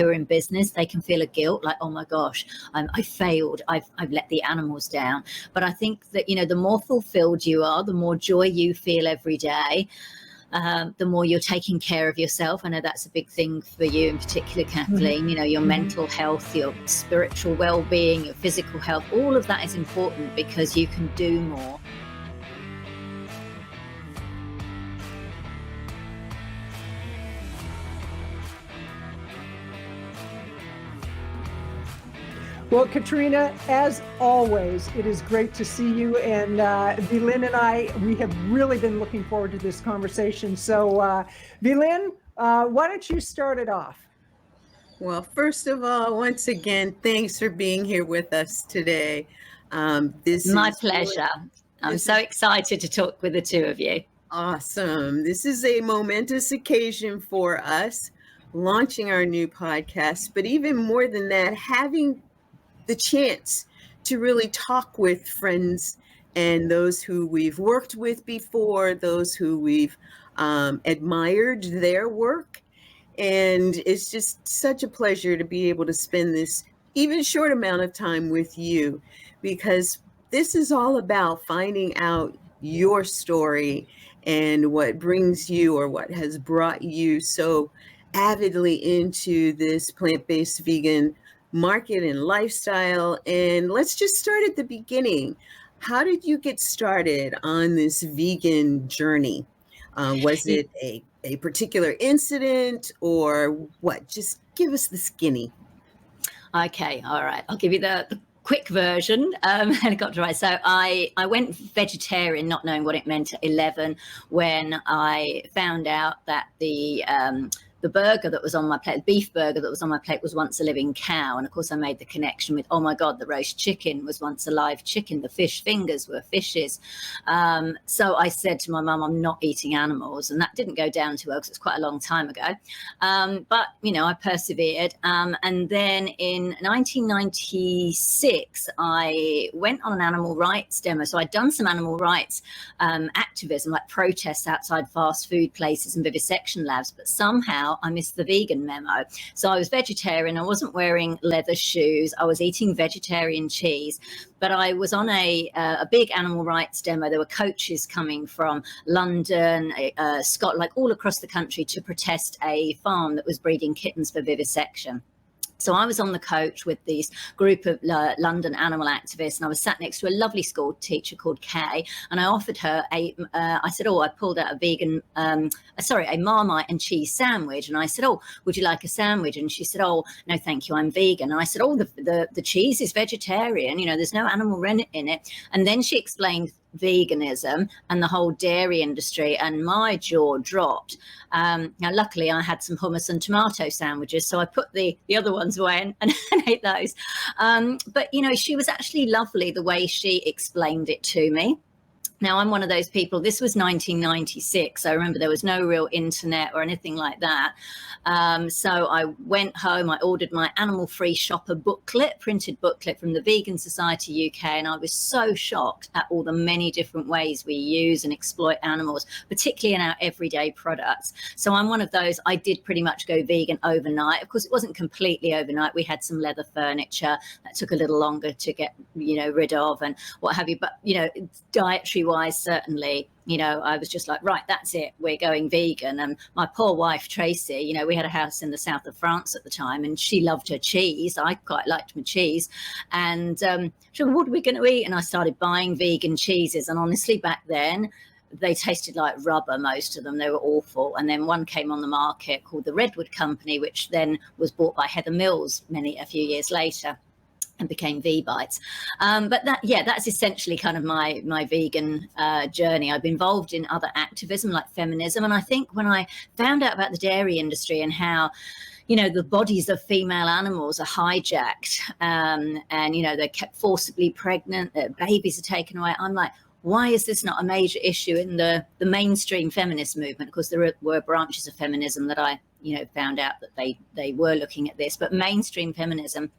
who are in business, they can feel a guilt like, oh my gosh, I failed. I've let the animals down. But I think that, the more fulfilled you are, the more joy you feel every day, the more you're taking care of yourself. I know that's a big thing for you in particular, Kathleen. Your mental health, your spiritual well-being, your physical health, all of that is important because you can do more. Well, Katrina, as always, it is great to see you. And Vylin and I, we have really been looking forward to this conversation. So, Vylin, why don't you start it off? Well, first of all, once again, thanks for being here with us today. My pleasure. I'm so excited to talk with the two of you. Awesome. This is a momentous occasion for us, launching our new podcast, but even more than that, having the chance to really talk with friends and those who we've worked with before, those who we've admired their work. And it's just such a pleasure to be able to spend this even short amount of time with you, because this is all about finding out your story and what brings you, or what has brought you so avidly into this plant-based vegan market and lifestyle. And let's just start at the beginning. How did you get started on this vegan journey? Was it a particular incident or what? Just give us the skinny. Okay, all right. I'll give you the quick version. Helicopter ride. So I went vegetarian, not knowing what it meant at 11, when I found out that the burger that was on my plate, the beef burger that was on my plate, was once a living cow. And of course I made the connection with, oh my God, the roast chicken was once a live chicken. The fish fingers were fishes. So I said to my mum, I'm not eating animals. And that didn't go down too well because it's quite a long time ago. But, I persevered. And then in 1996, I went on an animal rights demo. So I'd done some animal rights activism, like protests outside fast food places and vivisection labs. But somehow I missed the vegan memo. So I was vegetarian. I wasn't wearing leather shoes. I was eating vegetarian cheese. But I was on a big animal rights demo. There were coaches coming from London, Scotland, like all across the country to protest a farm that was breeding kittens for vivisection. So I was on the coach with this group of London animal activists, and I was sat next to a lovely school teacher called Kay, and I offered her I said, I pulled out a Marmite and cheese sandwich, and I said, would you like a sandwich? And she said, no, thank you, I'm vegan. And I said, the cheese is vegetarian, there's no animal rennet in it. And then she explained veganism and the whole dairy industry, and my jaw dropped. Now luckily I had some hummus and tomato sandwiches, so I put the other ones away and ate those. But she was actually lovely the way she explained it to me. Now, I'm one of those people, this was 1996. I remember there was no real internet or anything like that. So I went home, I ordered my animal-free shopper booklet, printed booklet from the Vegan Society UK. And I was so shocked at all the many different ways we use and exploit animals, particularly in our everyday products. So I'm one of those, I did pretty much go vegan overnight. Of course, it wasn't completely overnight. We had some leather furniture that took a little longer to get, rid of and what have you. But, dietary wise, certainly, I was just like, right, that's it, we're going vegan. And my poor wife Tracy, we had a house in the south of France at the time, and she loved her cheese. I quite liked my cheese, and she said, what are we going to eat? And I started buying vegan cheeses, and honestly back then they tasted like rubber, most of them. They were awful. And then one came on the market called the Redwood Company, which then was bought by Heather Mills a few years later, and became V-Bites. But that's essentially kind of my vegan journey. I've been involved in other activism like feminism. And I think when I found out about the dairy industry and how, the bodies of female animals are hijacked and, they're kept forcibly pregnant, their babies are taken away, I'm like, why is this not a major issue in the mainstream feminist movement? Because there were branches of feminism that I, found out that they were looking at this. But mainstream feminism,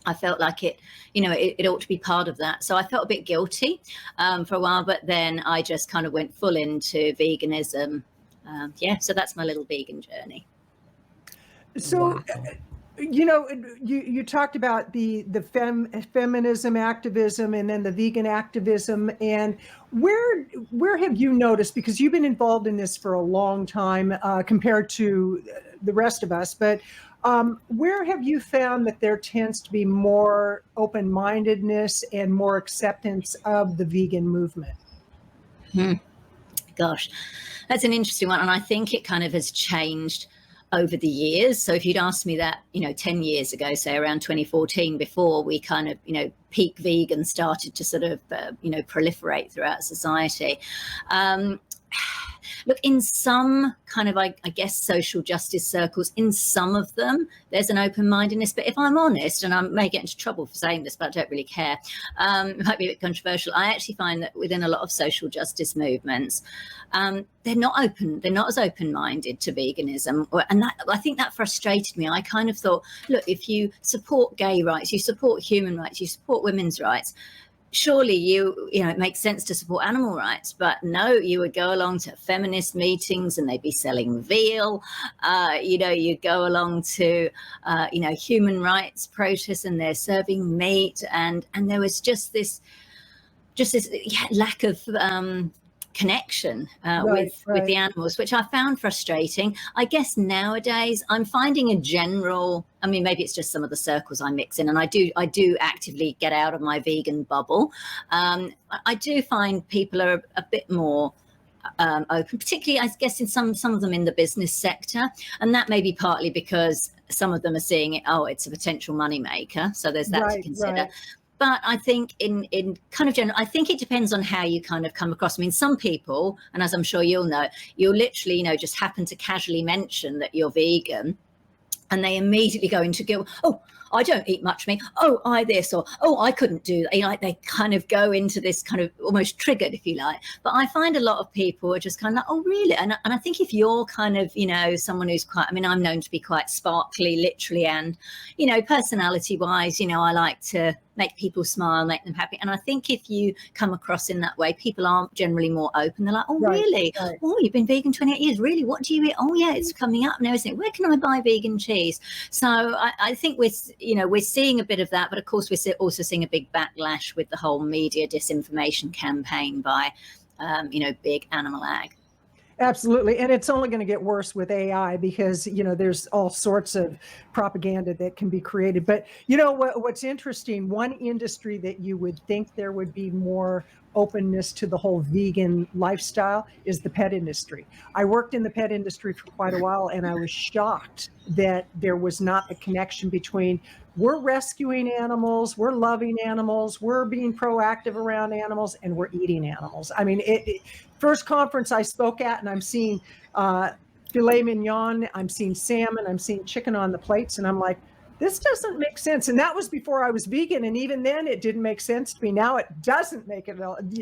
I felt like it ought to be part of that. So I felt a bit guilty for a while, but then I just kind of went full into veganism. So that's my little vegan journey. So, you talked about the feminism activism and then the vegan activism, and where have you noticed, because you've been involved in this for a long time compared to the rest of us, but where have you found that there tends to be more open-mindedness and more acceptance of the vegan movement? Gosh, that's an interesting one. And I think it kind of has changed over the years. So if you'd asked me that, 10 years ago, say around 2014, before we kind of, peak vegan started to sort of, proliferate throughout society. Look, in some kind of, I guess, social justice circles, in some of them, there's an open-mindedness. But if I'm honest, and I may get into trouble for saying this, but I don't really care, it might be a bit controversial, I actually find that within a lot of social justice movements, they're not open. They're not as open-minded to veganism. And I think that frustrated me. I kind of thought, look, if you support gay rights, you support human rights, you support women's rights, surely it makes sense to support animal rights. But no, you would go along to feminist meetings and they'd be selling veal. You go along to human rights protests and they're serving meat, and there was just this lack of connection with the animals, which I found frustrating. I guess nowadays I'm finding a general, maybe it's just some of the circles I mix in, and I do actively get out of my vegan bubble. I do find people are a bit more open, particularly I guess in some of them in the business sector, and that may be partly because some of them are seeing it, it's a potential money maker, so there's that to consider. But I think in kind of general, I think it depends on how you kind of come across. Some people, and as I'm sure you'll know, you'll literally, just happen to casually mention that you're vegan, and they immediately go into guilt. Oh, I don't eat much meat. Oh, I this, or I couldn't do that. They kind of go into this kind of almost triggered, if you like. But I find a lot of people are just kind of like, oh, really? And I think if you're kind of, someone who's quite, I'm known to be quite sparkly, literally, and, personality wise, I like to make people smile, make them happy. And I think if you come across in that way, people are generally more open. They're like, oh, really? Right. Oh, you've been vegan 28 years. Really? What do you eat? Oh, yeah, it's coming up now, isn't it? Where can I buy vegan cheese? So I think we're seeing a bit of that. But of course, we're also seeing a big backlash with the whole media disinformation campaign by, big animal ag. Absolutely. And it's only going to get worse with AI because, there's all sorts of propaganda that can be created. But, what's interesting, one industry that you would think there would be more openness to the whole vegan lifestyle is the pet industry. I worked in the pet industry for quite a while, and I was shocked that there was not a connection between we're rescuing animals, we're loving animals, we're being proactive around animals, and we're eating animals. First conference I spoke at, and I'm seeing filet mignon, I'm seeing salmon, I'm seeing chicken on the plates, and I'm like, this doesn't make sense. And that was before I was vegan. And even then it didn't make sense to me. Now it doesn't make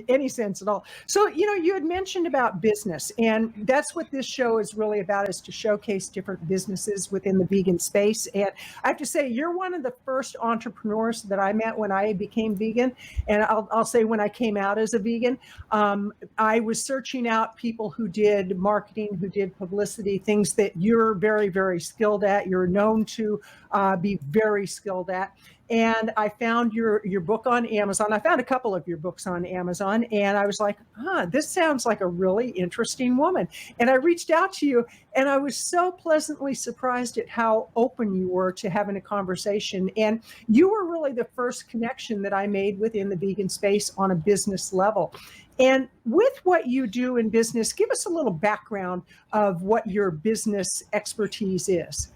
any sense at all. So, you had mentioned about business, and that's what this show is really about, is to showcase different businesses within the vegan space. And I have to say, you're one of the first entrepreneurs that I met when I became vegan. And I'll say when I came out as a vegan, I was searching out people who did marketing, who did publicity, things that you're very, very skilled at. You're known to be very skilled at. And I found your book on Amazon. I found a couple of your books on Amazon, and I was like, this sounds like a really interesting woman. And I reached out to you, and I was so pleasantly surprised at how open you were to having a conversation. And you were really the first connection that I made within the vegan space on a business level. And with what you do in business, give us a little background of what your business expertise is.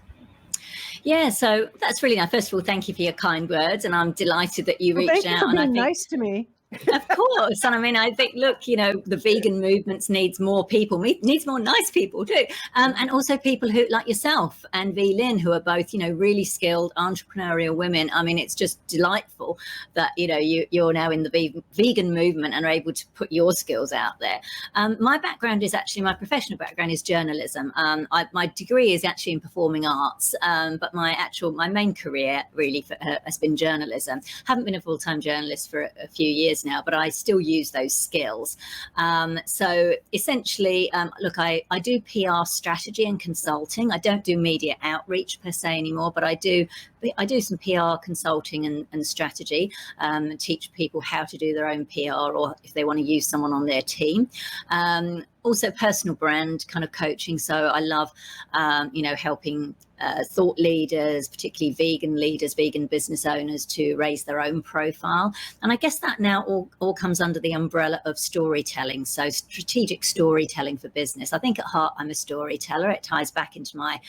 Yeah, so that's really nice. First of all, thank you for your kind words, and I'm delighted that you reached out. Thank you for being nice to me. Of course. And I think, look, the vegan movement needs more people, needs more nice people too. And also people who, like yourself and V. Lynn, who are both, really skilled entrepreneurial women. It's just delightful that, you're now in the vegan movement and are able to put your skills out there. My background is actually, my professional background is journalism. My degree is actually in performing arts, but my main career really has been journalism. Haven't been a full-time journalist for a few years years now, but I still use those skills. So essentially, look, I do PR strategy and consulting. I don't do media outreach per se anymore, but I do some PR consulting and strategy, and teach people how to do their own PR, or if they want to use someone on their team. Also personal brand kind of coaching. So I love, helping thought leaders, particularly vegan leaders, vegan business owners, to raise their own profile. And I guess that now all comes under the umbrella of storytelling. So strategic storytelling for business. I think at heart, I'm a storyteller. It ties back into my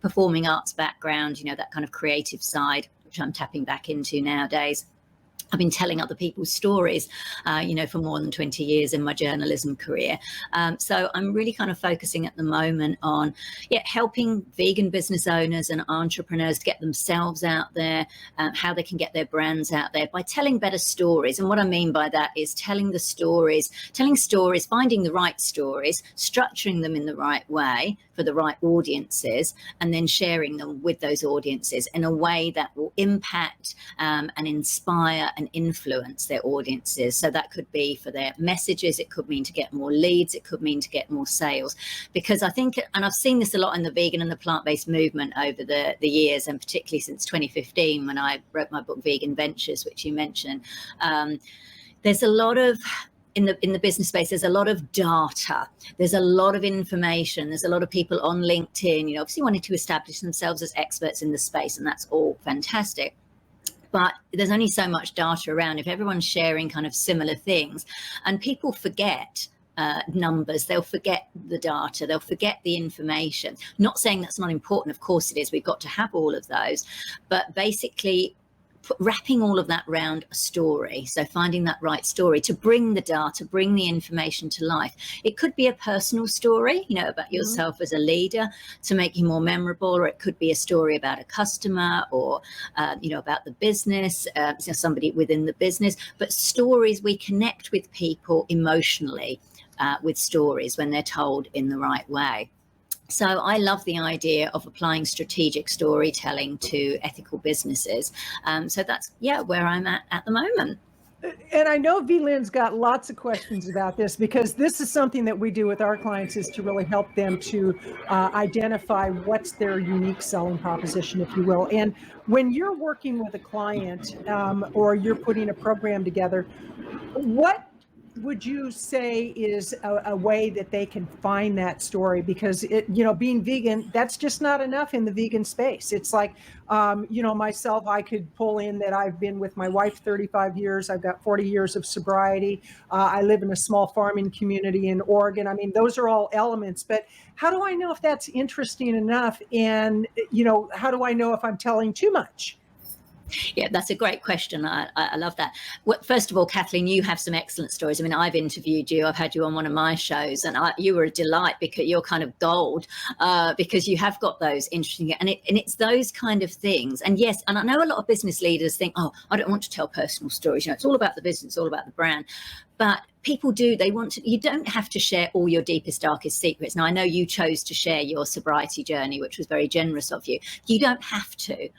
performing arts background, that kind of creative side, which I'm tapping back into nowadays. I've been telling other people's stories, for more than 20 years in my journalism career. So I'm really kind of focusing at the moment on helping vegan business owners and entrepreneurs to get themselves out there, how they can get their brands out there by telling better stories. And what I mean by that is telling stories, finding the right stories, structuring them in the right way for the right audiences, and then sharing them with those audiences in a way that will impact and inspire and influence their audiences. So that could be for their messages, it could mean to get more leads, it could mean to get more sales. Because I think, and I've seen this a lot in the vegan and the plant-based movement over the years, and particularly since 2015 when I wrote my book Vegan Ventures, which you mentioned, there's a lot of, in the business space, there's a lot of data, there's a lot of information, there's a lot of people on LinkedIn, obviously wanting to establish themselves as experts in the space, and that's all fantastic. But there's only so much data around if everyone's sharing kind of similar things, and people forget numbers, they'll forget the data, they'll forget the information. Not saying that's not important, of course it is, we've got to have all of those, but basically wrapping all of that around a story. So finding that right story to bring the data, bring the information to life. It could be a personal story, about yourself as a leader to make you more memorable, or it could be a story about a customer, or, about the business, somebody within the business. But stories, we connect with people emotionally with stories when they're told in the right way. So I love the idea of applying strategic storytelling to ethical businesses. So that's, where I'm at the moment. And I know V-Lynn's got lots of questions about this, because this is something that we do with our clients, is to really help them to identify what's their unique selling proposition, if you will. And when you're working with a client or you're putting a program together, what would you say is a way that they can find that story? Because being vegan, that's just not enough in the vegan space. It's like, myself, I could pull in that I've been with my wife 35 years. I've got 40 years of sobriety. I live in a small farming community in Oregon. I mean, those are all elements, but how do I know if that's interesting enough? And, how do I know if I'm telling too much? Yeah, that's a great question. I love that. Well, first of all, Kathleen, you have some excellent stories. I mean, I've interviewed you. I've had you on one of my shows, and you were a delight, because you're kind of gold, because you have got those interesting, and it's those kind of things. And yes, and I know a lot of business leaders think, oh, I don't want to tell personal stories. It's all about the business, it's all about the brand. But people do, they want to, you don't have to share all your deepest, darkest secrets. Now, I know you chose to share your sobriety journey, which was very generous of you. You don't have to.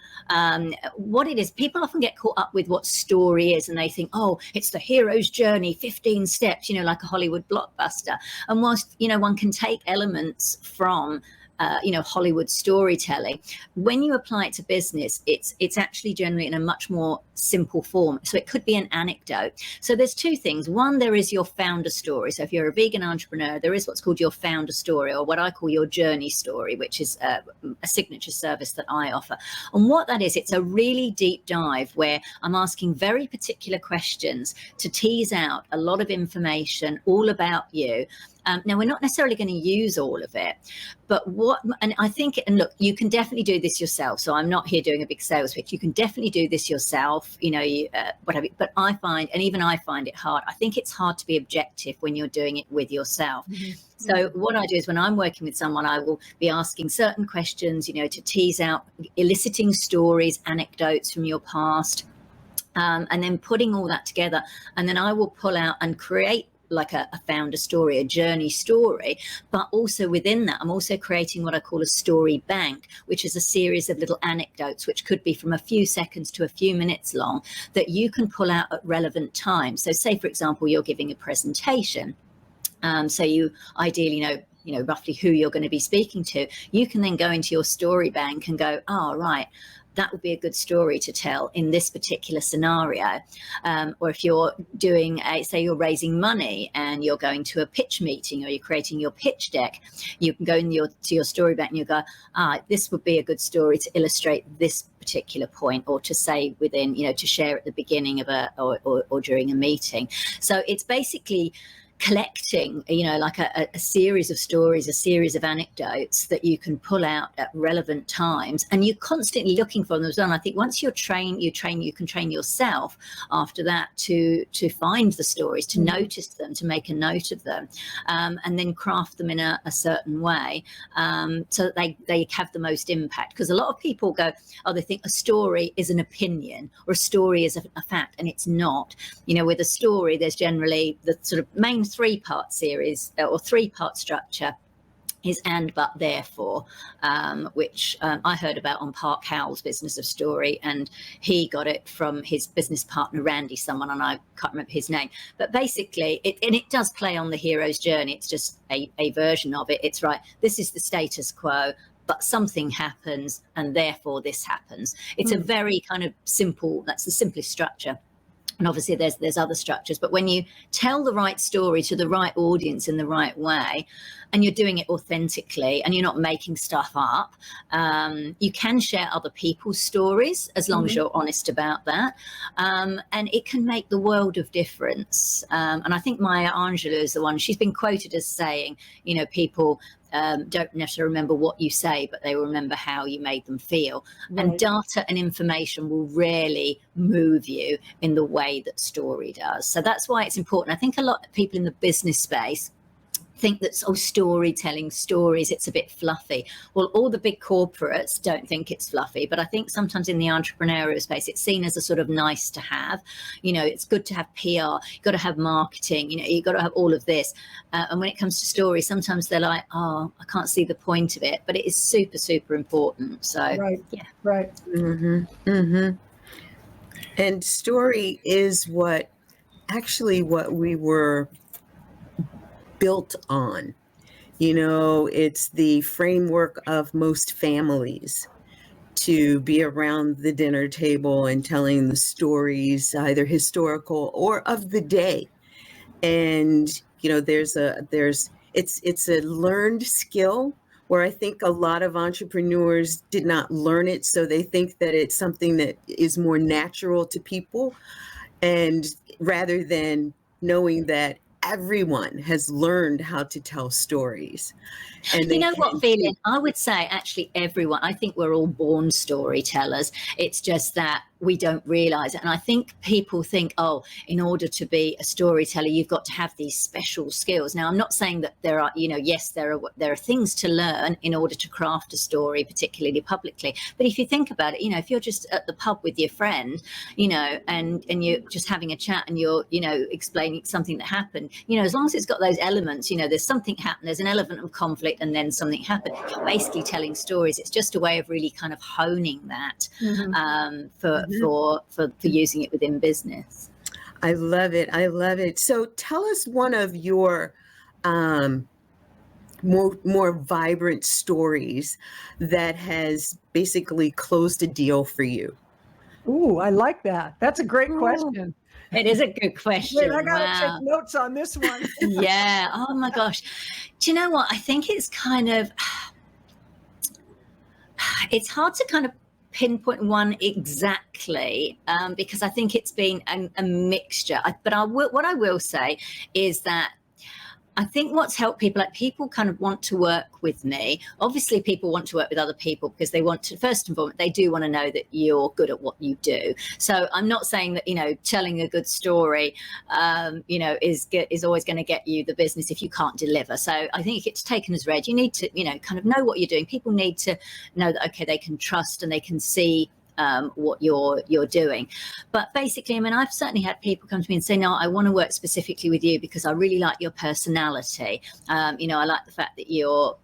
What it is, people often get caught up with what story is, and they think, oh, it's the hero's journey, 15 steps, like a Hollywood blockbuster. And whilst, one can take elements from Hollywood storytelling, when you apply it to business, it's actually generally in a much more simple form. So it could be an anecdote. So there's two things. One, there is your founder story. So if you're a vegan entrepreneur, there is what's called your founder story, or what I call your journey story, which is a signature service that I offer. And what that is, it's a really deep dive where I'm asking very particular questions to tease out a lot of information all about you. Now, we're not necessarily going to use all of it, but I think, and look, you can definitely do this yourself. So I'm not here doing a big sales pitch. You can definitely do this yourself, whatever. But I find it hard. I think it's hard to be objective when you're doing it with yourself. Mm-hmm. So what I do is, when I'm working with someone, I will be asking certain questions, to tease out, eliciting stories, anecdotes from your past, and then putting all that together. And then I will pull out and create like a founder story, a journey story, but also within that, I'm also creating what I call a story bank, which is a series of little anecdotes, which could be from a few seconds to a few minutes long, that you can pull out at relevant times. So say, for example, you're giving a presentation. So you ideally know roughly who you're going to be speaking to. You can then go into your story bank and go, oh, right, that would be a good story to tell in this particular scenario. Or if you're doing say you're raising money and you're going to a pitch meeting or you're creating your pitch deck, you can go to your story bank and you go, this would be a good story to illustrate this particular point, or to say within, to share at the beginning of or during a meeting. So it's basically collecting, like a series of stories, a series of anecdotes that you can pull out at relevant times, and you're constantly looking for them as well. And I think once you can train yourself after that to find the stories, to notice them, to make a note of them, and then craft them in a certain way, so that they have the most impact. Because a lot of people go, they think a story is an opinion or a story is a fact, and it's not. With a story, there's generally the sort of main 3-part series or 3-part structure is and, but, therefore, which I heard about on Park Howell's Business of Story, and he got it from his business partner, Randy, someone, and I can't remember his name. But basically, it does play on the hero's journey. It's just a version of it. It's right, this is the status quo, but something happens, and therefore this happens. It's a very kind of simple, that's the simplest structure. And obviously there's other structures, but when you tell the right story to the right audience in the right way, and you're doing it authentically, and you're not making stuff up, you can share other people's stories as long as you're honest about that. And it can make the world of difference. And I think Maya Angelou is the one, she's been quoted as saying, people don't necessarily remember what you say, but they will remember how you made them feel. Right. And data and information will rarely move you in the way that story does. So that's why it's important. I think a lot of people in the business space think that storytelling, stories, it's a bit fluffy. Well, all the big corporates don't think it's fluffy, but I think sometimes in the entrepreneurial space, it's seen as a sort of nice to have. It's good to have PR, you've got to have marketing, you've got to have all of this. And when it comes to stories, sometimes they're like, I can't see the point of it, but it is super, super important. So, Right. And story is what we were built on. It's the framework of most families to be around the dinner table and telling the stories, either historical or of the day. And it's a learned skill, where I think a lot of entrepreneurs did not learn it, so they think that it's something that is more natural to people, and rather than knowing that everyone has learned how to tell stories. And you know what, Phelan? I would say actually everyone. I think we're all born storytellers. It's just that we don't realize it. And I think people think, in order to be a storyteller, you've got to have these special skills. Now, I'm not saying that there are, yes, there are things to learn in order to craft a story, particularly publicly. But if you think about it, if you're just at the pub with your friend, and you're just having a chat and you're, explaining something that happened, as long as it's got those elements, there's something happened, there's an element of conflict, and then something happened. Basically telling stories, it's just a way of really kind of honing that for using it within business. I love it. So tell us one of your more vibrant stories that has basically closed a deal for you. Ooh, I like that. That's a great question. It is a good question. Wait, I gotta take notes on this one. Yeah. Oh my gosh. Do you know what? I think it's kind of, it's hard to kind of pinpoint one exactly, because I think it's been a mixture. What I will say is that I think what's helped people, like people kind of want to work with me. Obviously, people want to work with other people because they want to, first and foremost, they do want to know that you're good at what you do. So I'm not saying that, telling a good story, is always going to get you the business if you can't deliver. So I think it's taken as read. You need to, kind of know what you're doing. People need to know that, okay, they can trust and they can see what you're doing. But basically, I mean, I've certainly had people come to me and say, no, I want to work specifically with you because I really like your personality. I like the fact that you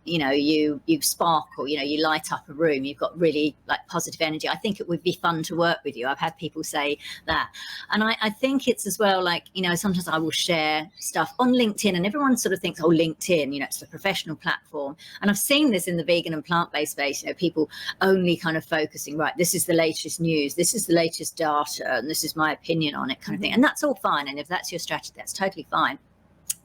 sparkle, you light up a room, you've got really like positive energy. I think it would be fun to work with you. I've had people say that. And I think it's as well, like, sometimes I will share stuff on LinkedIn and everyone sort of thinks, oh, LinkedIn, it's the professional platform. And I've seen this in the vegan and plant-based space, people only kind of focusing, right, this is the latest news, this is the latest data, and this is my opinion on it kind of thing. And that's all fine. And if that's your strategy, that's totally fine.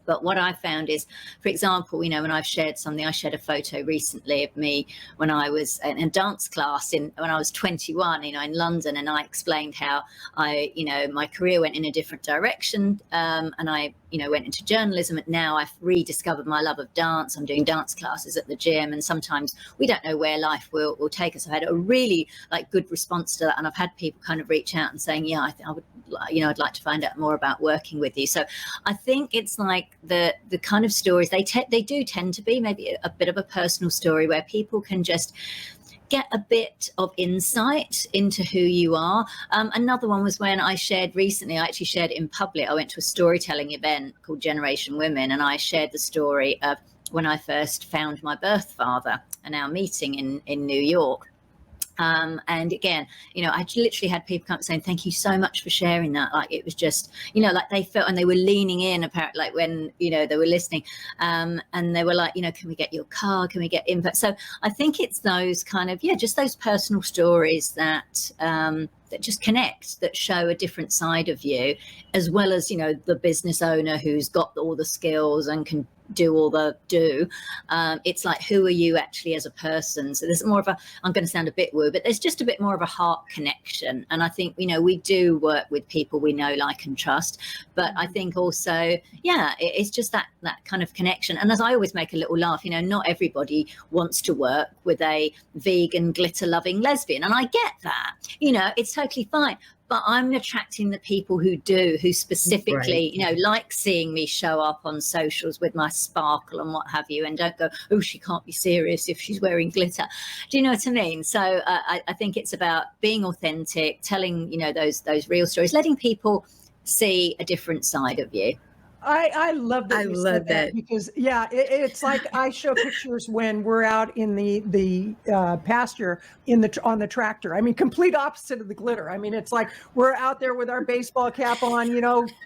But what I found is, for example, when I've shared something, I shared a photo recently of me when I was in a dance class when I was 21, in London, and I explained how my career went in a different direction, and I went into journalism, and now I've rediscovered my love of dance. I'm doing dance classes at the gym, and sometimes we don't know where life will take us. I had a really good response to that, and I've had people kind of reach out and saying, yeah, I would, I'd like to find out more about working with you. So I think it's like the kind of stories they do tend to be maybe a bit of a personal story where people can just get a bit of insight into who you are. Another one was when I shared recently, I actually shared it in public. I went to a storytelling event called Generation Women, and I shared the story of when I first found my birth father and our meeting in New York. And again, I literally had people come saying, thank you so much for sharing that. Like, it was just, like they felt, and they were leaning in apparently, like when, they were listening, and they were like, can we get your card? Can we get input? So I think it's those kind of, just those personal stories that just connect, that show a different side of you, as well as, the business owner who's got all the skills and can do all the it's like, who are you actually as a person? So there's more of a, I'm going to sound a bit woo, but there's just a bit more of a heart connection. And I think, we do work with people we know, like, and trust, but I think also, it's just that kind of connection. And as I always make a little laugh, not everybody wants to work with a vegan, glitter loving lesbian. And I get that, it's totally fine. But I'm attracting the people who do, who specifically, right, like seeing me show up on socials with my sparkle and what have you, and don't go, oh, she can't be serious if she's wearing glitter. Do you know what I mean? So I think it's about being authentic, telling, those real stories, letting people see a different side of you. I love that. I love that because it's like I show pictures when we're out in the pasture on the tractor. I mean, complete opposite of the glitter. I mean, it's like we're out there with our baseball cap on,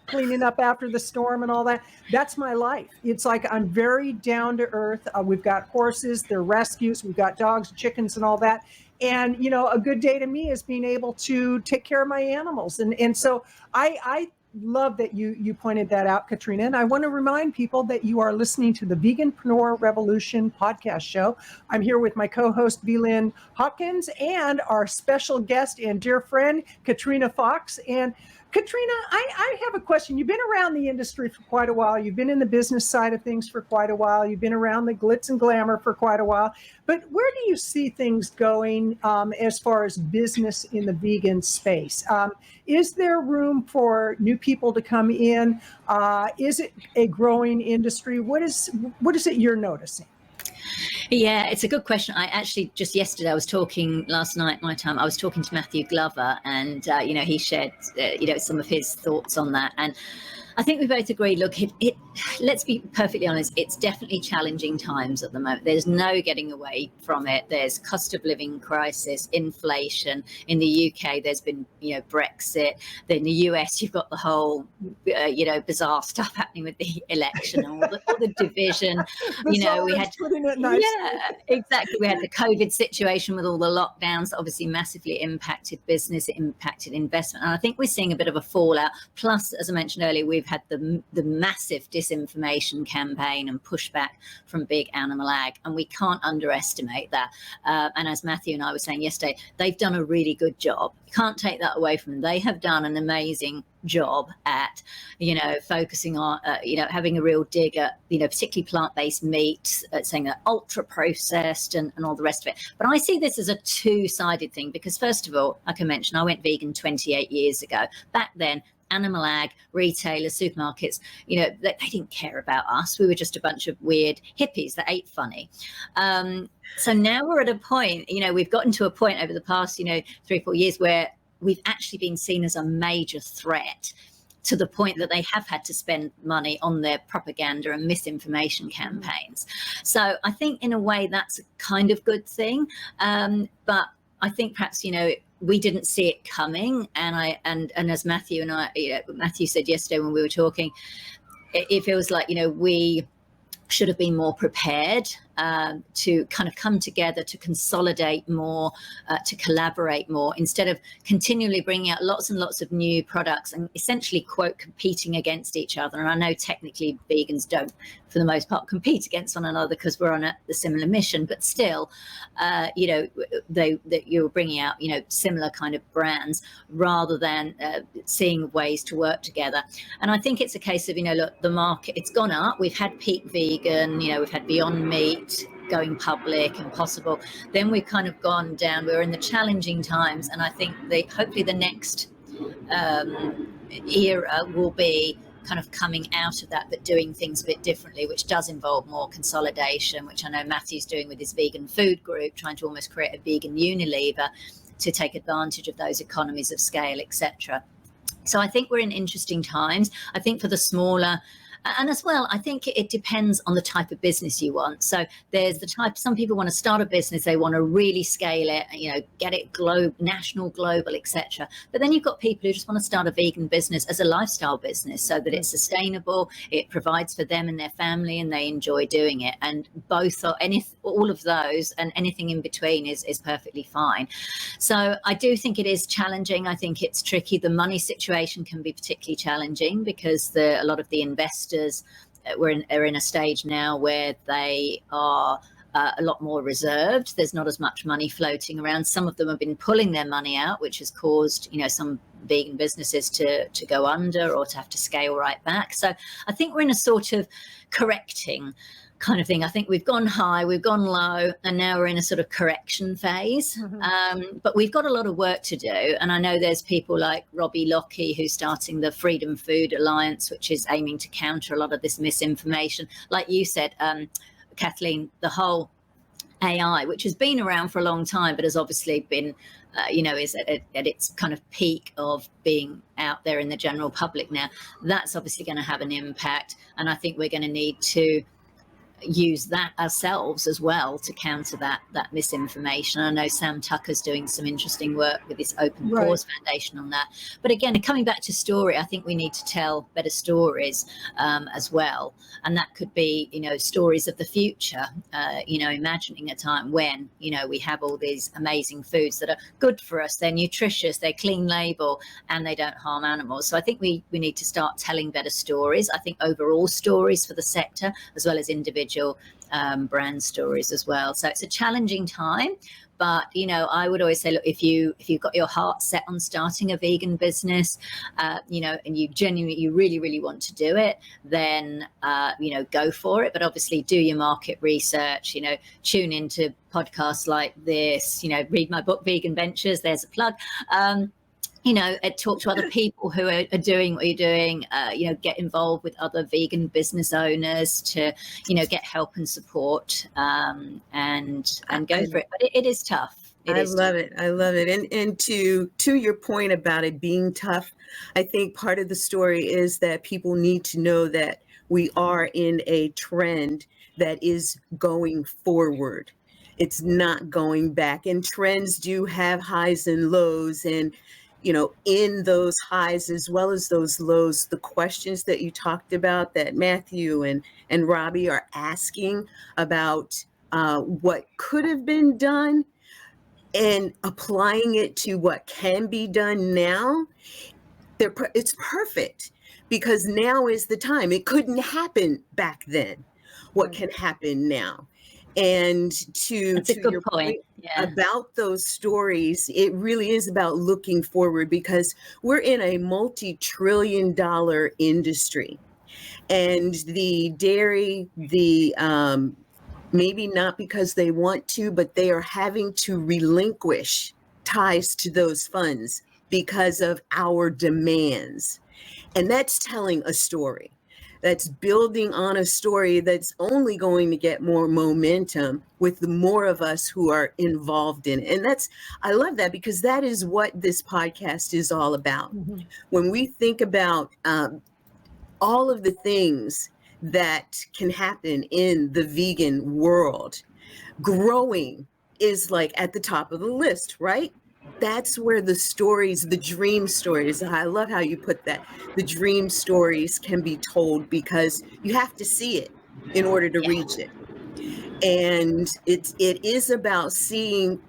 cleaning up after the storm and all that. That's my life. It's like I'm very down to earth. We've got horses, they're rescues. We've got dogs, chickens, and all that. And, a good day to me is being able to take care of my animals. And so I love that you pointed that out, Katrina. And I want to remind people that you are listening to the Veganpreneur Revolution podcast show. I'm here with my co-host, Belin Hawkins, and our special guest and dear friend, Katrina Fox. And Katrina, I have a question. You've been around the industry for quite a while. You've been in the business side of things for quite a while. You've been around the glitz and glamour for quite a while. But where do you see things going as far as business in the vegan space? Is there room for new people to come in? Is it a growing industry? What is it you're noticing? Yeah, it's a good question. I actually just yesterday, last night, my time, I was talking to Matthew Glover, and, he shared, some of his thoughts on that. And I think we both agree, look, let's be perfectly honest, it's definitely challenging times at the moment. There's no getting away from it. There's cost of living crisis, inflation. In the UK, there's been, Brexit. Then in the US, you've got the whole, bizarre stuff happening with the election, all the division. We had, yeah, exactly. We had the COVID situation with all the lockdowns, obviously massively impacted business, it impacted investment. And I think we're seeing a bit of a fallout. Plus, as I mentioned earlier, we've had the massive disinformation campaign and pushback from big animal ag, and we can't underestimate that. And as Matthew and I were saying yesterday, they've done a really good job. You can't take that away from them. They have done an amazing job at, focusing on, having a real dig at, particularly plant-based meat, saying that ultra processed and all the rest of it. But I see this as a two-sided thing because, first of all, like I mentioned, I went vegan 28 years ago. Back then, animal ag retailers, supermarkets, they didn't care about us. We were just a bunch of weird hippies that ate funny. So now we're at a point, we've gotten to a point over the past, 3-4 years where we've actually been seen as a major threat, to the point that they have had to spend money on their propaganda and misinformation campaigns. So I think in a way that's a kind of good thing. But I think perhaps, we didn't see it coming. And as Matthew and I, Matthew said yesterday when we were talking, it feels like, we should have been more prepared to kind of come together, to consolidate more, to collaborate more, instead of continually bringing out lots and lots of new products and essentially, quote, competing against each other. And I know technically vegans don't, for the most part, compete against one another because we're on a similar mission, but still, that you're bringing out, similar kind of brands rather than seeing ways to work together. And I think it's a case of, look, the market, it's gone up. We've had peak vegan, we've had Beyond Meat going public and possible. Then we've kind of gone down. We're in the challenging times. And I think hopefully the next era will be kind of coming out of that, but doing things a bit differently, which does involve more consolidation, which I know Matthew's doing with his vegan food group, trying to almost create a vegan Unilever to take advantage of those economies of scale, etc. So I think we're in interesting times. I think for the smaller, and as well, I think it depends on the type of business you want. So there's the type, some people want to start a business, they want to really scale it, get it national, global, etc. But then you've got people who just want to start a vegan business as a lifestyle business so that it's sustainable, it provides for them and their family, and they enjoy doing it. And both are, all of those and anything in between is perfectly fine. So I do think it is challenging. I think it's tricky. The money situation can be particularly challenging because a lot of the investors are in a stage now where they are a lot more reserved. There's not as much money floating around. Some of them have been pulling their money out, which has caused, some vegan businesses to go under or to have to scale right back. So I think we're in a sort of correcting kind of thing. I think we've gone high, we've gone low, and now we're in a sort of correction phase. But we've got a lot of work to do. And I know there's people like Robbie Lockie who's starting the Freedom Food Alliance, which is aiming to counter a lot of this misinformation. Like you said, Kathleen, the whole AI, which has been around for a long time, but has obviously been, is at its kind of peak of being out there in the general public now. That's obviously going to have an impact. And I think we're going to need to use that ourselves as well to counter that misinformation. I know Sam Tucker's doing some interesting work with this Open Cause Foundation on that. But again, coming back to story, I think we need to tell better stories as well. And that could be, stories of the future, imagining a time when, we have all these amazing foods that are good for us, they're nutritious, they're clean label, and they don't harm animals. So I think we need to start telling better stories. I think overall stories for the sector, as well as individual brand stories as well. So it's a challenging time, but I would always say, look, if you've got your heart set on starting a vegan business, and you really, really want to do it, then go for it. But obviously do your market research, tune into podcasts like this, read my book Vegan Ventures, there's a plug. Talk to other people who are doing what you're doing, get involved with other vegan business owners to, get help and support, and go for it. But it is tough. I love it. And to your point about it being tough, I think part of the story is that people need to know that we are in a trend that is going forward. It's not going back. And trends do have highs and lows. And in those highs as well as those lows, the questions that you talked about that Matthew and Robbie are asking about what could have been done and applying it to what can be done now, it's perfect because now is the time. It couldn't happen back then. What can happen now? And to your point about those stories, it really is about looking forward because we're in a multi-trillion-dollar industry. And the dairy, maybe not because they want to, but they are having to relinquish ties to those funds because of our demands. And that's telling a story. That's building on a story that's only going to get more momentum with the more of us who are involved in it. And I love that, because that is what this podcast is all about. Mhm. When we think about all of the things that can happen in the vegan world, growing is like at the top of the list, right? That's where the stories, the dream stories, I love how you put that. The dream stories can be told because you have to see it in order to Yeah. reach it. And it is about seeing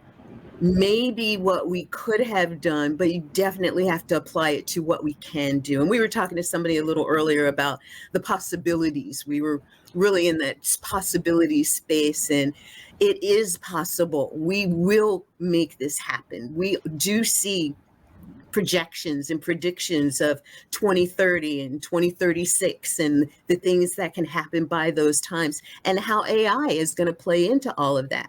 maybe what we could have done, but you definitely have to apply it to what we can do. And we were talking to somebody a little earlier about the possibilities. We were really in that possibility space, and it is possible. We will make this happen. We do see projections and predictions of 2030 and 2036 and the things that can happen by those times, and how AI is going to play into all of that.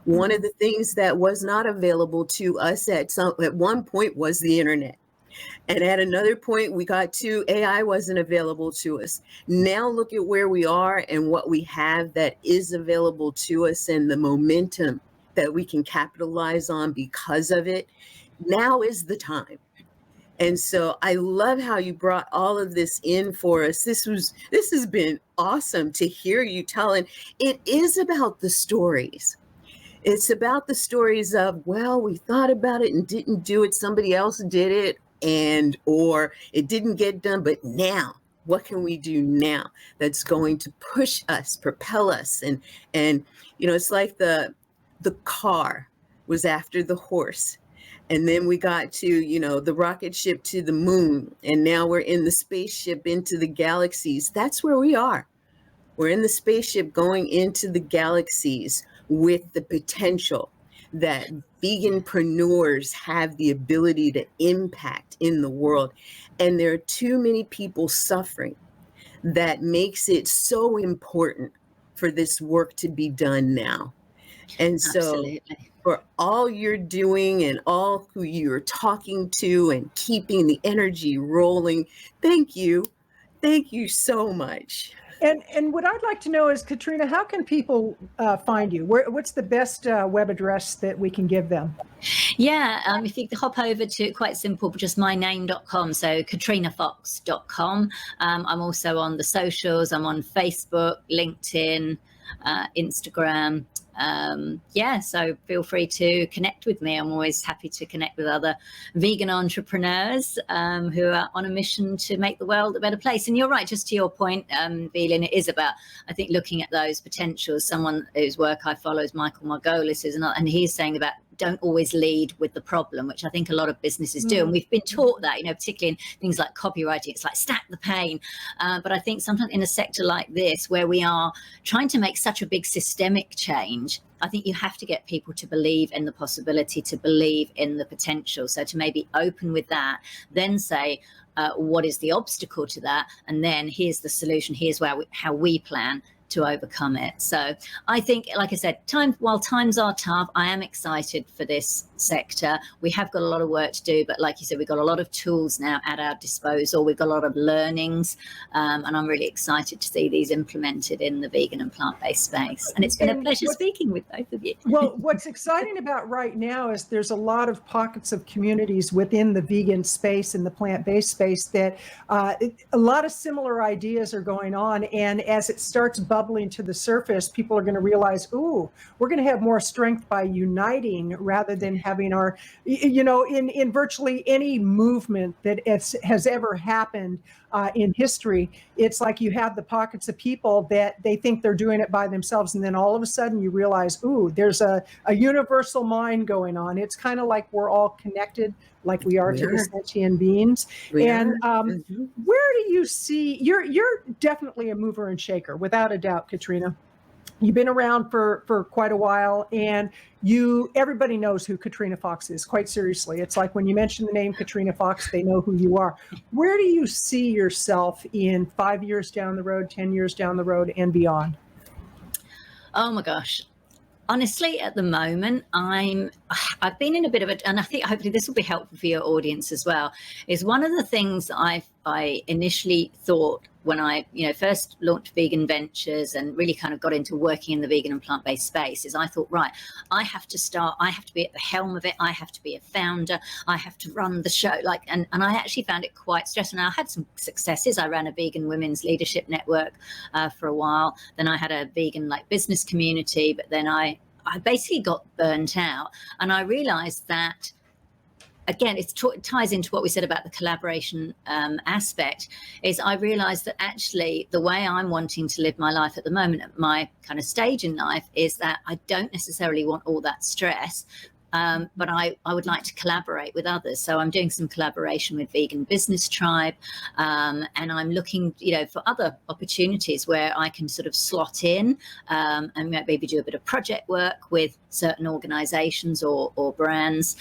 One of the things that was not available to us at one point was the internet. And at another point, we got to AI wasn't available to us. Now look at where we are and what we have that is available to us, and the momentum that we can capitalize on because of it. Now is the time. And so I love how you brought all of this in for us. This has been awesome to hear you tell. And it is about the stories. It's about the stories of, well, we thought about it and didn't do it. Somebody else did it, or it didn't get done. But now, what can we do now that's going to push us, propel us? And it's like the car was after the horse. And then we got to, the rocket ship to the moon. And now we're in the spaceship into the galaxies. That's where we are. We're in the spaceship going into the galaxies with the potential that veganpreneurs have the ability to impact in the world. And there are too many people suffering that makes it so important for this work to be done now. And so Absolutely. for all you're doing and all who you're talking to and keeping the energy rolling, thank you. Thank you so much. And what I'd like to know is, Katrina, how can people find you? What's the best web address that we can give them? Yeah, if you hop over to, quite simple, just myname.com, so katrinafox.com. I'm also on the socials. I'm on Facebook, LinkedIn, Instagram. So feel free to connect with me. I'm always happy to connect with other vegan entrepreneurs who are on a mission to make the world a better place. And you're right, just to your point, Velin, it is about, I think, looking at those potentials. Someone whose work I follow is Michael Margolis, and he's saying about don't always lead with the problem, which I think a lot of businesses do. And we've been taught that, particularly in things like copywriting, it's like stack the pain. But I think sometimes in a sector like this, where we are trying to make such a big systemic change, I think you have to get people to believe in the possibility, to believe in the potential. So to maybe open with that, then say, what is the obstacle to that? And then here's the solution. Here's how we plan to overcome it. So I think, like I said, while times are tough, I am excited for this sector. We have got a lot of work to do, but like you said, we've got a lot of tools now at our disposal. We've got a lot of learnings, and I'm really excited to see these implemented in the vegan and plant-based space. And it's been a pleasure speaking with both of you. Well, what's exciting about right now is there's a lot of pockets of communities within the vegan space and the plant-based space that a lot of similar ideas are going on. And as it starts bubbling to the surface, people are going to realize, ooh, we're going to have more strength by uniting rather than having our, in virtually any movement that has ever happened in history, it's like you have the pockets of people that they think they're doing it by themselves. And then all of a sudden you realize, ooh, there's a universal mind going on. It's kind of like we're all connected, like we are to the sentient beings. Where do you see, you're definitely a mover and shaker, without a doubt, Katrina. You've been around for quite a while, and everybody knows who Katrina Fox is, quite seriously. It's like when you mention the name Katrina Fox, they know who you are. Where do you see yourself in 5 years down the road, 10 years down the road, and beyond? Oh my gosh. Honestly, at the moment, I've been in a bit of a, and I think hopefully this will be helpful for your audience as well, is one of the things that I initially thought when I, first launched Vegan Ventures and really kind of got into working in the vegan and plant-based space, is I thought, right, I have to be at the helm of it. I have to be a founder. I have to run the show. And I actually found it quite stressful. Now, I had some successes. I ran a vegan women's leadership network for a while. Then I had a vegan business community, but then I basically got burnt out, and I realized that, again, it ties into what we said about the collaboration aspect, is I realized that actually the way I'm wanting to live my life at the moment, at my kind of stage in life, is that I don't necessarily want all that stress. But I would like to collaborate with others. So I'm doing some collaboration with Vegan Business Tribe, and I'm looking, for other opportunities where I can sort of slot in and maybe do a bit of project work with certain organizations or brands.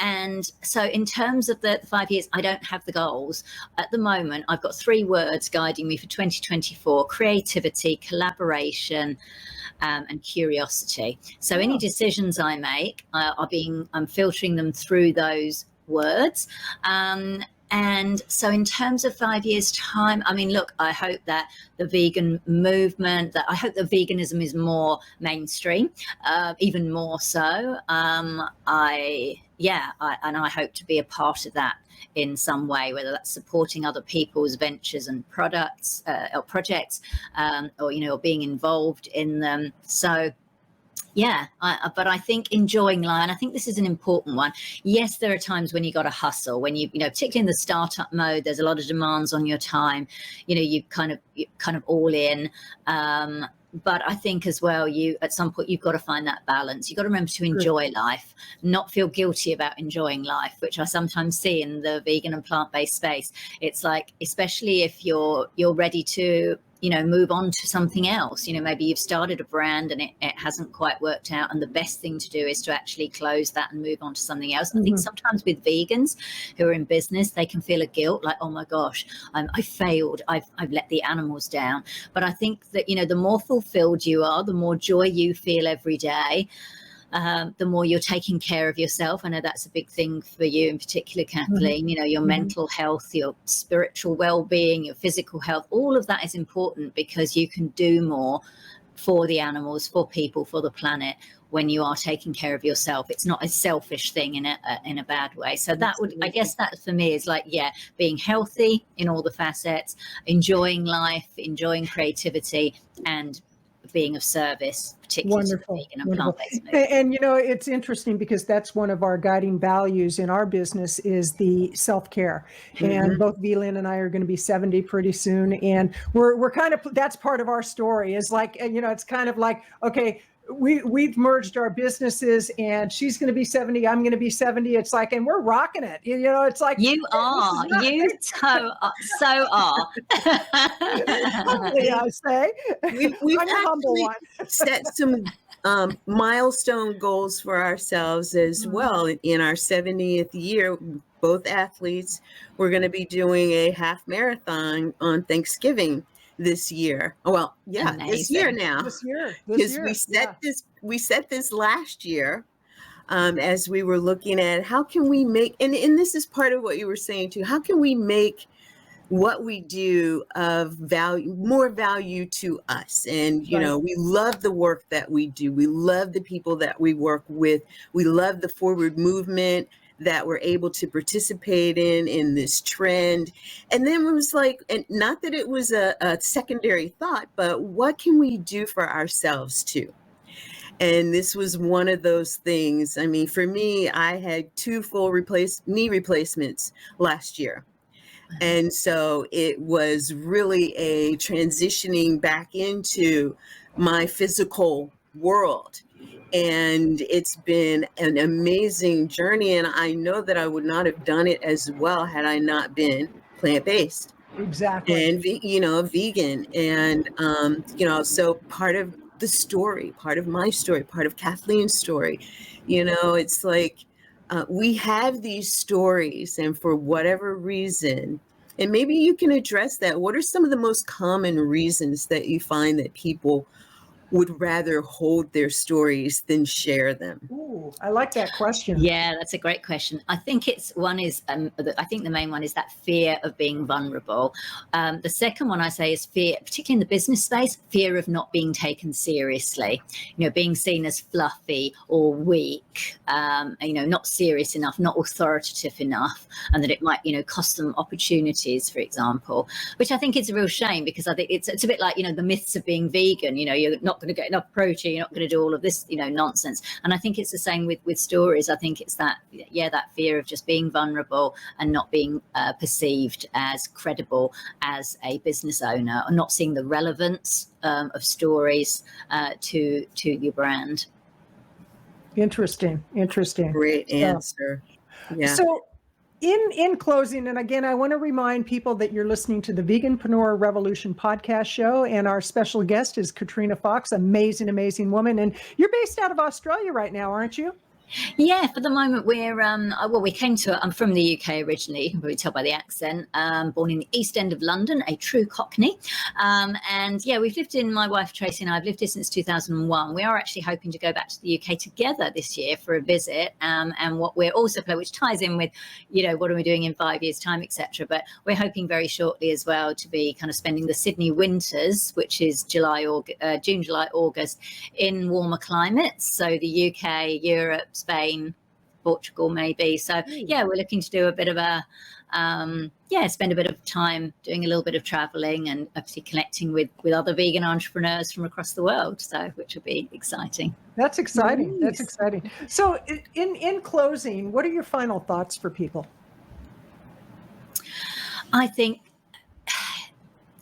And so in terms of the 5 years, I don't have the goals. At the moment, I've got 3 words guiding me for 2024: creativity, collaboration, and curiosity. So any decisions I make I'm filtering them through those words. And so in terms of 5 years time, I mean, look, I hope that the vegan movement, I hope that veganism is more mainstream, even more so. I hope to be a part of that in some way, whether that's supporting other people's ventures and products or projects, or being involved in them. So but I think enjoying life, and I think this is an important one. Yes, there are times when you got to hustle, when particularly in the startup mode, there's a lot of demands on your time. You kind of all in. But I think as well, at some point you've got to find that balance. You've got to remember to enjoy life, not feel guilty about enjoying life, which I sometimes see in the vegan and plant-based space. It's like, especially if you're ready to move on to something else. Maybe you've started a brand and it hasn't quite worked out, and the best thing to do is to actually close that and move on to something else. I think sometimes with vegans who are in business, they can feel a guilt, like, oh my gosh, I failed, I've let the animals down. But I think that the more fulfilled you are, the more joy you feel every day, the more you're taking care of yourself. I know that's a big thing for you in particular, Kathleen. Your mental health, your spiritual well-being, your physical health, all of that is important, because you can do more for the animals, for people, for the planet when you are taking care of yourself. It's not a selfish thing in a bad way. So I guess that for me is being healthy in all the facets, enjoying life, enjoying creativity, and being of service, particularly to the vegan and plant-based movement. And it's interesting because that's one of our guiding values in our business, is the self-care. And both Vegan and I are going to be 70 pretty soon, and we're kind of, that's part of our story, is it's kind of like, okay, we've merged our businesses, and she's going to be 70, I'm going to be 70. It's like, and we're rocking it. It's like, you so are. Humbly, I say. We've actually set some milestone goals for ourselves as well. In our 70th year, both athletes, we're going to be doing a half marathon on Thanksgiving this year. Well, Amazing. This year now. This year. Because we set this last year, as we were looking at how can we make, and this is part of what you were saying too, how can we make what we do of value, more value to us? And, we love the work that we do. We love the people that we work with. We love the forward movement that we're able to participate in this trend. And then it was like, and not that it was a secondary thought, but what can we do for ourselves too? And this was one of those things. I mean, for me, I had 2 full knee replacements last year. And so it was really a transitioning back into my physical world. And it's been an amazing journey. And I know that I would not have done it as well had I not been plant-based. Exactly. And, vegan. And, so part of the story, part of my story, part of Kathleen's story, it's like, we have these stories, and for whatever reason, and maybe you can address that, what are some of the most common reasons that you find that people would rather hold their stories than share them? Ooh, I like that question. Yeah, that's a great question. I think I think the main one is that fear of being vulnerable. The second one I say is fear, particularly in the business space, fear of not being taken seriously, being seen as fluffy or weak, not serious enough, not authoritative enough, and that it might, cost them opportunities, for example, which I think is a real shame, because I think it's a bit like, the myths of being vegan, you're not going to get enough protein, you're not going to do all of this, nonsense. And I think it's the same with stories. I think it's that fear of just being vulnerable and not being perceived as credible as a business owner, or not seeing the relevance of stories to your brand. Interesting. Great answer. Yeah. So in closing, and again, I want to remind people that you're listening to the Veganpreneur Revolution podcast show, and our special guest is Katrina Fox, amazing woman. And you're based out of Australia right now, aren't you? Yeah, for the moment I'm from the UK originally, you can probably tell by the accent, born in the East End of London, a true Cockney. And yeah, my wife Tracy and I have lived here since 2001. We are actually hoping to go back to the UK together this year for a visit. And what we're also planning, which ties in with, what are we doing in 5 years' time, etc. But we're hoping very shortly as well to be kind of spending the Sydney winters, which is June, July, August, in warmer climates. So the UK, Europe, Spain, Portugal, maybe. So yeah, we're looking to do a bit of spend a bit of time doing a little bit of traveling, and obviously connecting with other vegan entrepreneurs from across the world. So, which will be exciting. That's exciting. Nice. That's exciting. So in closing, what are your final thoughts for people? I think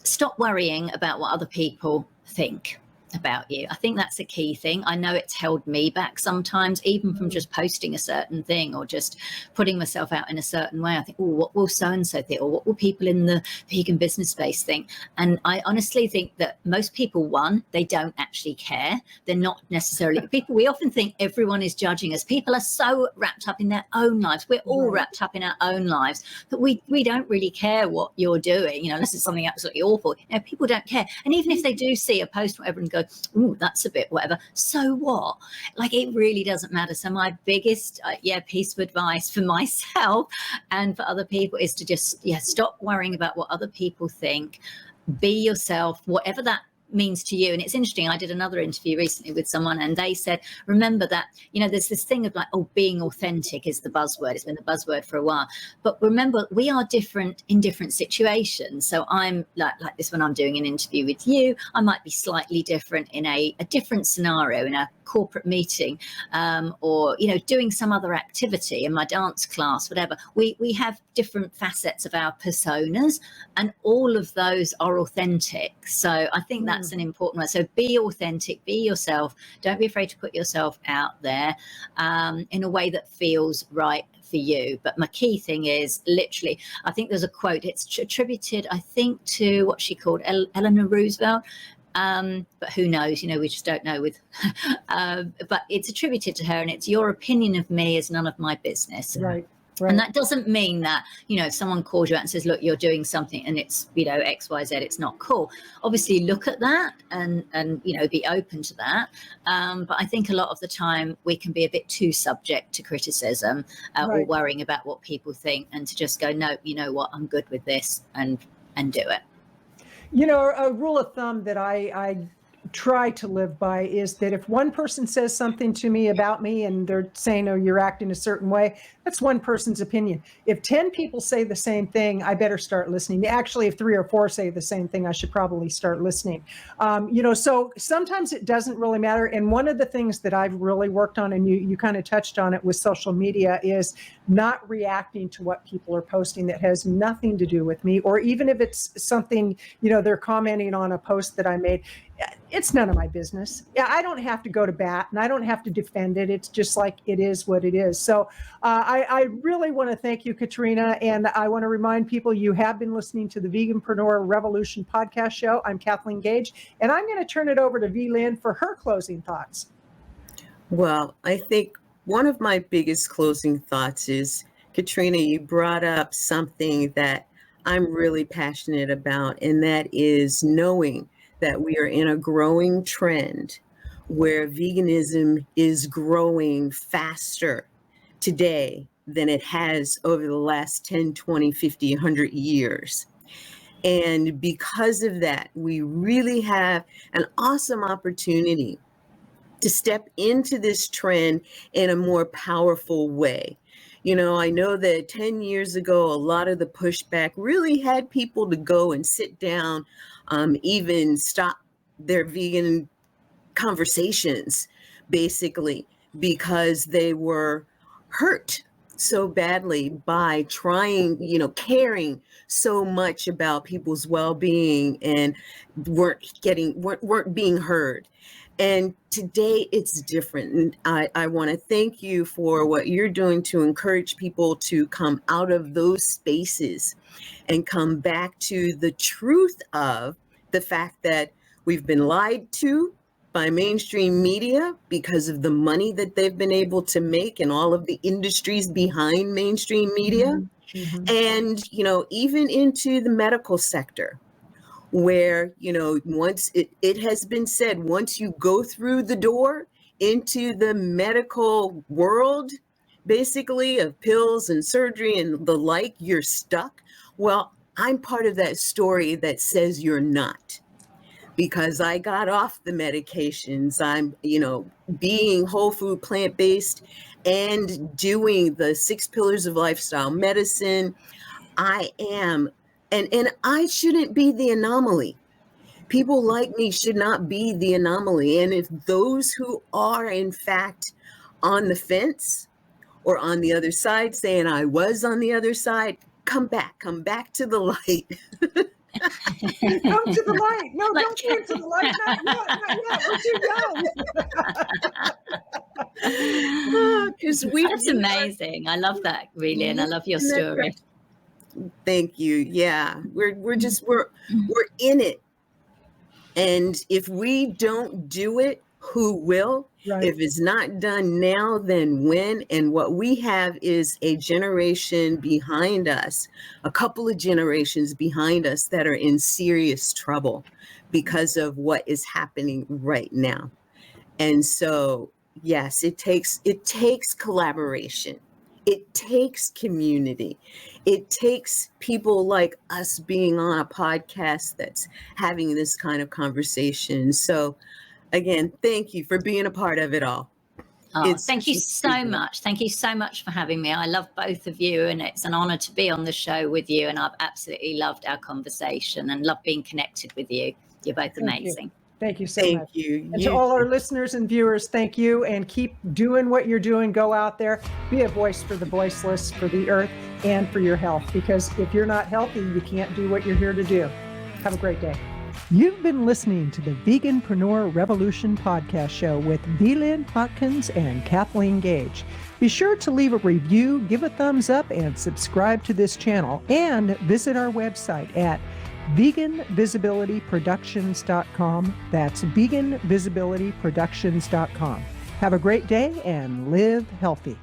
stop worrying about what other people think about you. I think that's a key thing. I know it's held me back sometimes, even from just posting a certain thing or just putting myself out in a certain way. I think, oh, what will so-and-so think, or what will people in the vegan business space think? And I honestly think that most people, they don't actually care. They're not necessarily people. We often think everyone is judging us. People are so wrapped up in their own lives. We're all wrapped up in our own lives, that we don't really care what you're doing, unless it's something absolutely awful. People don't care. And even if they do see a post, whatever, and go, oh, that's a bit whatever, so what? Like, it really doesn't matter. So my biggest piece of advice for myself and for other people is to just stop worrying about what other people think. Be yourself, whatever that means to you. And it's interesting, I did another interview recently with someone, and they said, remember that, there's this thing of like, being authentic is the buzzword. It's been the buzzword for a while. But remember, we are different in different situations. So I'm like this when I'm doing an interview with you, I might be slightly different in a different scenario, in a corporate meeting, or, doing some other activity in my dance class, whatever. We have different facets of our personas, and all of those are authentic. So I think that's an important one. So be authentic, be yourself. Don't be afraid to put yourself out there in a way that feels right for you. But my key thing is, literally, I think there's a quote, it's attributed, I think, to what she called Eleanor Roosevelt. But who knows, we just don't know with, but it's attributed to her, and it's, your opinion of me is none of my business. Right. And that doesn't mean that, if someone calls you out and says, look, you're doing something and it's, X, Y, Z, it's not cool. Obviously look at that and be open to that. But I think a lot of the time we can be a bit too subject to criticism or worrying about what people think, and to just go, no, you know what, I'm good with this, and do it. A rule of thumb that I try to live by is that if one person says something to me about me and they're saying, oh, you're acting a certain way, that's one person's opinion. If 10 people say the same thing, I better start listening. Actually, if 3 or 4 say the same thing, I should probably start listening. So sometimes it doesn't really matter. And one of the things that I've really worked on, and you kind of touched on it with social media, is not reacting to what people are posting that has nothing to do with me, or even if it's something, they're commenting on a post that I made. It's none of my business. I don't have to go to bat, and I don't have to defend it. It's just like, it is what it is. So I really want to thank you, Katrina. And I want to remind people, you have been listening to the Veganpreneur Revolution podcast show. I'm Kathleen Gage, and I'm going to turn it over to V-Lynn for her closing thoughts. Well, I think one of my biggest closing thoughts is, Katrina, you brought up something that I'm really passionate about, and that is knowing that we are in a growing trend where veganism is growing faster today than it has over the last 10, 20, 50, 100 years. And because of that, we really have an awesome opportunity to step into this trend in a more powerful way. You know, I know that 10 years ago, a lot of the pushback really had people to go and sit down, even stop their vegan conversations, basically, because they were hurt so badly by trying, caring so much about people's well-being and weren't being heard. And today it's different. And I want to thank you for what you're doing to encourage people to come out of those spaces and come back to the truth of the fact that we've been lied to by mainstream media because of the money that they've been able to make and all of the industries behind mainstream media. Mm-hmm. And, even into the medical sector, where, once it has been said, once you go through the door into the medical world, basically, of pills and surgery and the like, you're stuck. Well, I'm part of that story that says you're not, because I got off the medications. I'm, being whole food, plant-based, and doing the 6 pillars of lifestyle medicine. I am, and I shouldn't be the anomaly. People like me should not be the anomaly. And if those who are in fact on the fence or on the other side saying I was on the other side, come back to the light. Come to the light. No, don't come to the light. Not yet. We're too young. That's amazing. I love that, really, and I love your story. Thank you. Yeah, we're in it, and if we don't do it, who will? Right. If it's not done now, then when? And what we have is a generation behind us, a couple of generations behind us that are in serious trouble because of what is happening right now. And so, yes, it takes collaboration. It takes community. It takes people like us being on a podcast that's having this kind of conversation. So again, thank you for being a part of it all. Oh, thank you so much. Thank you so much for having me. I love both of you, and it's an honor to be on the show with you. And I've absolutely loved our conversation and love being connected with you. You're both amazing. Thank you so Thank much. you. And to all our listeners and viewers, thank you, and keep doing what you're doing. Go out there, be a voice for the voiceless, for the earth, and for your health. Because if you're not healthy, you can't do what you're here to do. Have a great day. You've been listening to the Veganpreneur Revolution podcast show with Vegan Hopkins and Kathleen Gage. Be sure to leave a review, give a thumbs up, and subscribe to this channel. And visit our website at veganvisibilityproductions.com. That's veganvisibilityproductions.com. Have a great day and live healthy.